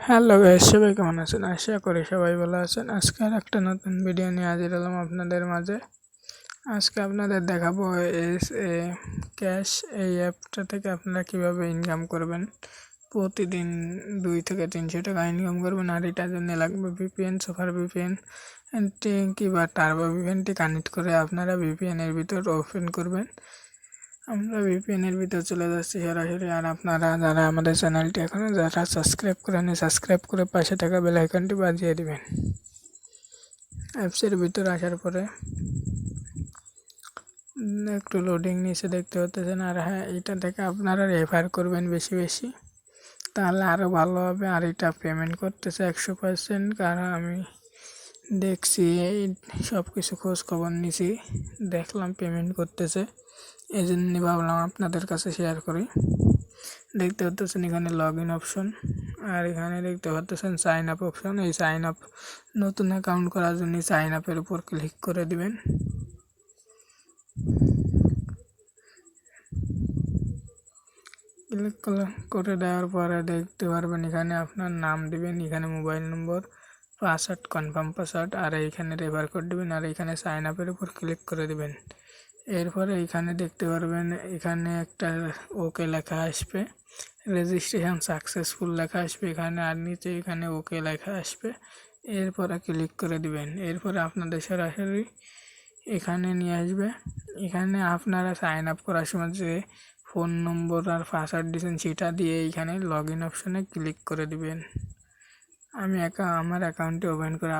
Hello guys, সবাই কেমন আছেন? আশা করি সবাই ভালো আছেন। আজকে আর একটা নতুন ভিডিও নিয়ে হাজির হলাম আপনাদের মাঝে। আজকে আপনাদের দেখাবো এস এ ক্যাশ, এই অ্যাপটা থেকে আপনারা কিভাবে ইনকাম করবেন। প্রতিদিন 2 থেকে 300 টাকা ইনকাম করবেন। আর এটার জন্য লাগবে ভিপিএন, সুপার ভিপিএন কিংবা টার্বো ভিপিএনটি কানেক্ট করে আপনারা ভিপিএনের ভিতর ওপেন করবেন। আমরা ভিপিএনের ভিতর চলে যাচ্ছি সরাসরি। আর আপনারা যারা আমাদের চ্যানেলটি এখনও যারা সাবস্ক্রাইব করেনি, সাবস্ক্রাইব করে পাশে থাকা বেল আইকনটি বাজিয়ে দিবেন। অ্যাপসের ভিতর আসার পরে একটু লোডিং নিচে দেখতে পাচ্ছেন। আর হ্যাঁ, এটা থেকে আপনারা রেফার করবেন বেশি বেশি, তাহলে আরও ভালো হবে। আর এটা পেমেন্ট করতেছে 100%, কারণ আমি দেখছি সব কিছু খোঁজ খবর নিছি, দেখলাম পেমেন্ট করতেছে। এই জন্য ভাবলাম আপনাদের কাছে শেয়ার করি। দেখতে পাচ্ছেন এখানে লগ ইন অপশন, আর এখানে দেখতে পাচ্ছেন সাইন আপ অপশন। এই সাইন আপ, নতুন অ্যাকাউন্ট করার জন্য সাইন আপের উপর ক্লিক করে দিবেন। ক্লিক করে দেওয়ার পরে দেখতে পারবেন এখানে আপনার নাম দিবেন, এখানে mobile number, password, confirm password, আর এইখানে রেফার কোড দিবেন। আর এখানে সাইন আপের উপর ক্লিক করে দিবেন। এরপরে এখানে দেখতে পারবেন এখানে একটা ওকে লেখা আসবে, রেজিস্ট্রেশন সাকসেসফুল লেখা আসবে এখানে, আর নিচে এখানে ওকে লেখা আসবে। এরপরে ক্লিক করে দিবেন। এরপরে আপনাদের সরাসরি এখানে নিয়ে আসবে। এখানে আপনারা সাইন আপ করার সময় যে ফোন নম্বর আর পাসওয়ার্ড দিয়েছেন সেটা দিয়ে এইখানে লগ ইন অপশনে ক্লিক করে দিবেন। আমি আমার অ্যাকাউন্টটি ওপেন করে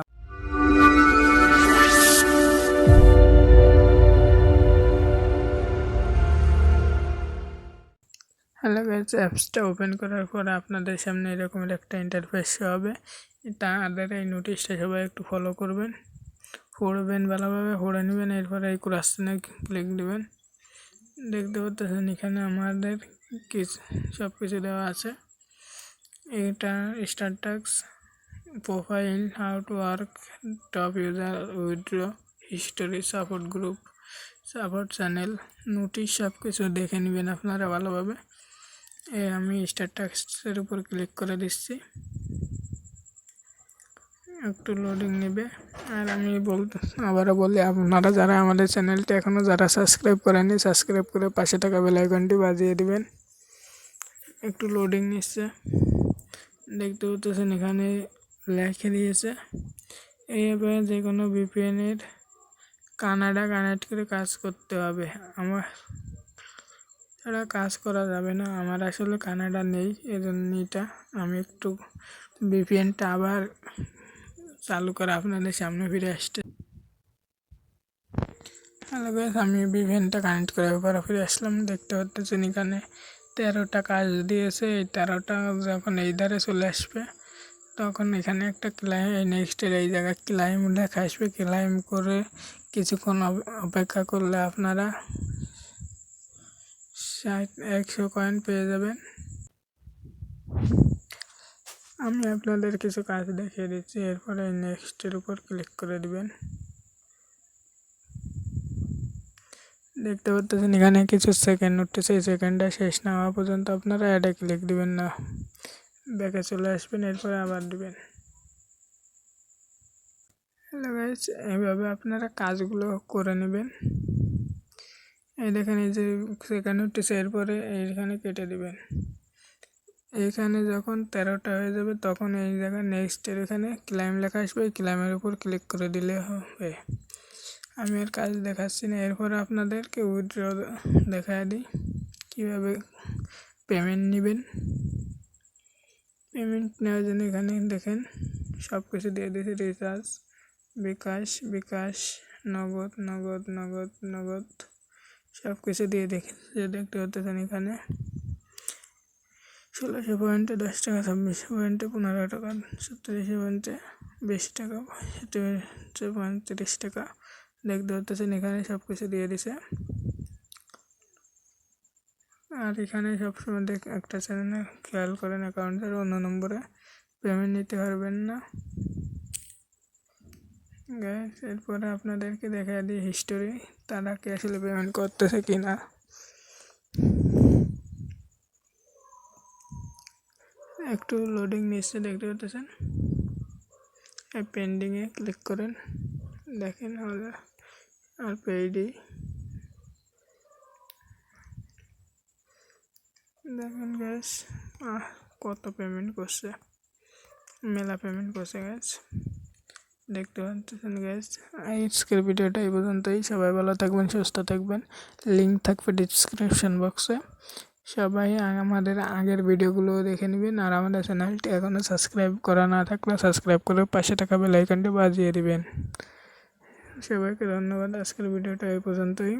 হ্যালো গাইস, অ্যাপসটা ওপেন করার পর আপনাদের সামনে এরকমের একটা ইন্টারফেস হবে। তাদের এই নোটিশটা সবাই একটু ফলো করবেন, পড়বেন ভালোভাবে, পড়ে নেবেন। এরপরে এই ক্রাসনে ক্লিক দিবেন। দেখতে পাচ্ছেন এখানে আমাদের সব কিছু দেওয়া আছে। এটা start task, profile, how to work, top user, withdraw history, support group, support channel, notice সব কিছু দেখে নেবেন আপনারা ভালোভাবে। আমি স্টার্ট টাস্কের উপর ক্লিক করে দিচ্ছি, একটু লোডিং নেবে। আর আমি আবারও বলি, আপনারা যারা আমাদের চ্যানেলটি এখনও যারা সাবস্ক্রাইব করেনি, সাবস্ক্রাইব করে পাশে থাকা বেল আইকনটি বাজিয়ে দিবেন। একটু লোডিং নিচ্ছে, দেখতে পাচ্ছেন এখানে লেখে দিয়েছে এইভাবে যে কোনো ভিপিএনের কানাডা কানেক্ট করে কাজ করতে হবে। আমার ছাড়া কাজ করা যাবে না, আমার আসলে কানাডা নেই, এজন্য এটা আমি একটু ভিপিএনটা আবার চালু করে আপনাদের সামনে ফিরে আসতে। হ্যালো গাইস, আমি ভিপিএনটা কানেক্ট করে পরে ফিরে আসলাম। দেখতে পাচ্ছেন এখানে 13টা কাজ দিয়েছে। এই 13টা যখন এই ধারে চলে আসবে তখন এখানে একটা ক্লাইম, এই নেক্সটের এই জায়গায় ক্লাইম লেখা আসবে। ক্লাইম করে কিছুক্ষণ অপেক্ষা করলে আপনারা 100 কয়েন পেয়ে যাবেন। আমি আপনাদের কিছু কাজ দেখিয়ে দিচ্ছি, এরপরে নেক্সটের উপর ক্লিক করে দিবেন। দেখতে পাচ্ছেন এখানে কিছু সেকেন্ড উঠতেছে, এই সেকেন্ডটা শেষ না হওয়া পর্যন্ত আপনারা অ্যাডে ক্লিক দিবেন না, ব্যাকে চলে আসবেন, এরপরে আবার দিবেন। হ্যালো গাইস, এইভাবে আপনারা কাজগুলো করে নেবেন। এই দেখেন এই যে সেকেন্ড উঠতেছে, এরপরে এইখানে কেটে দিবেন। এইখানে যখন 13টা হয়ে যাবে তখন এই জায়গায় নেক্সটের এখানে ক্লাইম লেখা আসবে, এই ক্লাইমের উপর ক্লিক করে দিলে হবে। আমি আর কাজ দেখাচ্ছি না। এরপরে আপনাদেরকে উইথড্র দেখায় দিই কীভাবে পেমেন্ট নেবেন। পেমেন্ট নেওয়ার জন্য এখানে দেখেন সব কিছু দিয়ে দিয়েছে, রিচার্জ, বিকাশ, নগদ নগদ নগদ নগদ সব কিছু দিয়ে দেখতে পাচ্ছেন এখানে 1600 পয়েন্টে 10 টাকা, 2600 পয়েন্টে 15 টাকা, 3700 পয়েন্টে 20 টাকা, 35 টাকা। দেখতে পাচ্ছেন এখানে সব কিছু দিয়ে দিছে। আর এখানে সবসময় একটা চ্যানেলে খেয়াল করেন, অ্যাকাউন্টের অন্য নম্বরে পেমেন্ট নিতে পারবেন না গাইস। এরপরে আপনাদেরকে দেখা দিই হিস্টোরি, তারা কি আসলে পেমেন্ট করতেছে কি না। একটু লোডিং নিচ্ছে দেখতে পাচ্ছেন। এই পেন্ডিংয়ে ক্লিক করেন, দেখেন হলে আর পেইডি দেখেন গ্যাস কত পেমেন্ট করছে, মেলা পেমেন্ট করছে গ্যাস দেখতে পাচ্ছেন গ্যাস। আজকের ভিডিওটা এই পর্যন্তই। সবাই ভালো থাকবেন, সুস্থ থাকবেন। লিঙ্ক থাকবে ডিসক্রিপশন বক্সে। সবাই আমাদের আগের ভিডিওগুলো দেখে নেবেন। আর আমাদের চ্যানেলটি এখনও সাবস্ক্রাইব করা না থাকলে সাবস্ক্রাইব করে পাশে থাকা বেল আইকনটি বাজিয়ে দিবেন। সবাইকে ধন্যবাদ। আজকের ভিডিওটা এই পর্যন্তই।